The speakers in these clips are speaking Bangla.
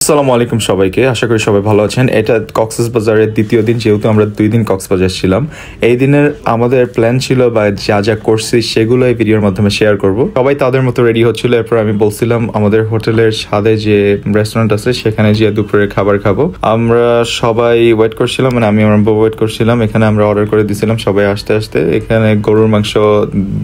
আসসালামু আলাইকুম সবাইকে, আশা করি সবাই ভালো আছেন। এটা কক্সবাজারের দ্বিতীয় দিন, যেহেতু আমরা 2 দিন কক্সবাজার ছিলাম। এই দিনের আমাদের প্ল্যান ছিল বা যা যা করছি সেগুলো এই ভিডিওর মাধ্যমে শেয়ার করব। সবাই তাদের মতো রেডি হচ্ছিল। এরপর আমি বলছিলাম আমাদের হোটেলের ছাদে যে রেস্টুরেন্ট আছে সেখানে গিয়ে দুপুরে খাবার খাবো। আমরা সবাই ওয়েট করছিলাম, মানে আমি আমার বউ ওয়েট করছিলাম। এখানে আমরা অর্ডার করে দিয়েছিলাম সবাই আসতে আসতে। এখানে গরুর মাংস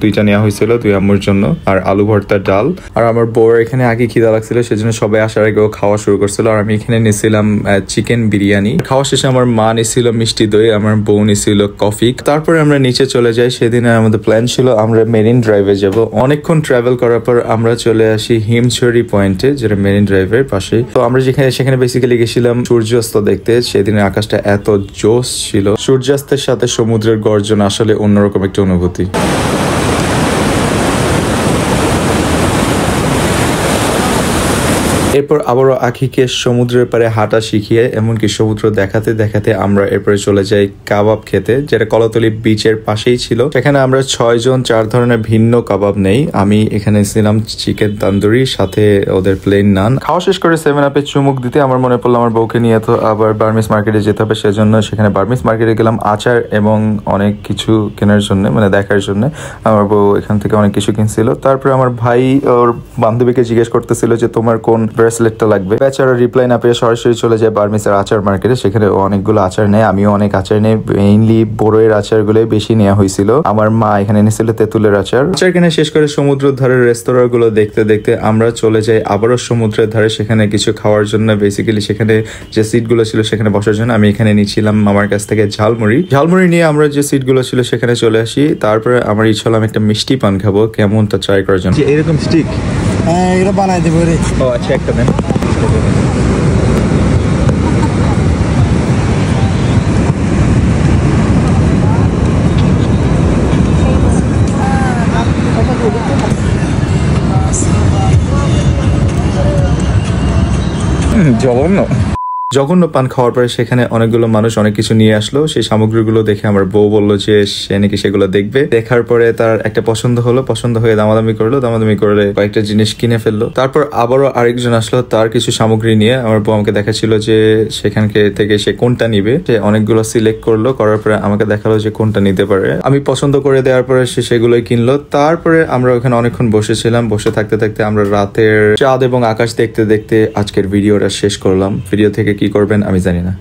2টা নেওয়া হয়েছিল 2 আম্মুর জন্য, আর আলু ভর্তা, ডাল। আর আমার বউর এখানে আগে খিদা লাগছিল, সেজন্য সবাই আসার আগেও খাওয়া শুরু করছিল। আর আমি এখানে নিয়েছিলাম চিকেন বিরিয়ানি। খাওয়া শেষে আমার মা নিয়েছিল মিষ্টি দই, আমার বউ নিয়েছিল কফি। তারপরে আমরা নিচে চলে যাই। সেদিন আমাদের প্ল্যান ছিল আমরা মেরিন ড্রাইভে যাব। অনেকক্ষণ ট্রাভেল করার পর আমরা চলে আসি হিমছড়ি পয়েন্টে, যেটা মেরিন ড্রাইভের পাশে। তো আমরা সেখানে বেসিক্যালি গেছিলাম সূর্যাস্ত দেখতে। সেদিনের আকাশটা এত জোশ ছিল, সূর্যাস্তের সাথে সমুদ্রের গর্জন আসলে অন্যরকম একটা অনুভূতি। এরপর আবারও আখিকে সমুদ্রের পারে হাঁটা শিখিয়ে, এমনকি সমুদ্র দেখাতে দেখাতে আমরা এরপরে চলে যাই কাবাব খেতে, যেটা কলাতলি বিচের পাশেই ছিল। সেখানে আমরা 6 জন 4 ধরনের ভিন্ন কাবাব নেই। আমি এখানে ছিলাম চিকেন তান্দুরি, সাথে ওদের প্লেন নান। খাওয়া শেষ করে 7-আপে চুমুক দিতে আমার মনে পড়লো আমার বউকে নিয়ে তো আবার বার্মিস মার্কেটে যেতে হবে। সেজন্য সেখানে বার্মিস মার্কেটে গেলাম আচার এবং অনেক কিছু কেনার জন্য, মানে দেখার জন্য। আমার বউ এখান থেকে অনেক কিছু কিনছিল। তারপরে আমার ভাই ওর বান্ধবীকে জিজ্ঞেস করতেছিল যে তোমার কোন ব্রেসলেটটা লাগবে। বেচারা রিপ্লাই না পেয়ে সরাসরি চলে যায় বার্মিসের আচার মার্কেটে। সেখানে অনেকগুলো আচার নেয়, আমিও অনেক আচার নেই। মেইনলি বড়ইয়ের আচারগুলোই বেশি নেওয়া হয়েছিল। আমার মা এখানে এনেছিল তেঁতুলের আচার। আচার কিনে শেষ করে সমুদ্রের ধারের রেস্তোরাঁ গুলো দেখতে দেখতে আমরা চলে যাই আবারও সমুদ্রের ধারে, সেখানে কিছু খাওয়ার জন্য। বেসিক্যালি সেখানে যে সিটগুলো ছিল সেখানে বসার জন্য আমি এখানে নিয়েছিলাম আমার কাছ থেকে ঝালমুড়ি নিয়ে আমরা যে সিটগুলো ছিল সেখানে চলে আসি। তারপরে আমার ইচ্ছা হলো আমি একটা মিষ্টি পান খাবো, কেমনটা ট্রাই করার জন্য। এরকম স্টিক এটা বানাই দেবো রে। ও আচ্ছা, একটা দেন। জঘন্য পান খাওয়ার পরে সেখানে অনেকগুলো মানুষ অনেক কিছু নিয়ে আসলো। সেই সামগ্রীগুলো দেখে আমার বউ বললো যে সে নাকি সেগুলো দেখবে। দেখার পরে তার একটা পছন্দ হলো, পছন্দ হয়ে দামাদামি করে কয়েকটা জিনিস কিনে ফেললো। তারপর আবারও আরেকজন আসলো তার কিছু সামগ্রী নিয়ে। আমার বউ আমাকে দেখাচ্ছিল যে সেখান থেকে সে কোনটা নিবে। সে অনেকগুলো সিলেক্ট করলো, করার পরে আমাকে দেখালো যে কোনটা নিতে পারে। আমি পছন্দ করে দেওয়ার পরে সে সেগুলোই কিনলো। তারপরে আমরা ওখানে অনেকক্ষণ বসেছিলাম। বসে থাকতে থাকতে আমরা রাতের চাঁদ এবং আকাশ দেখতে দেখতে আজকের ভিডিওটা শেষ করলাম। ভিডিও থেকে কি করবেন আমি জানি না।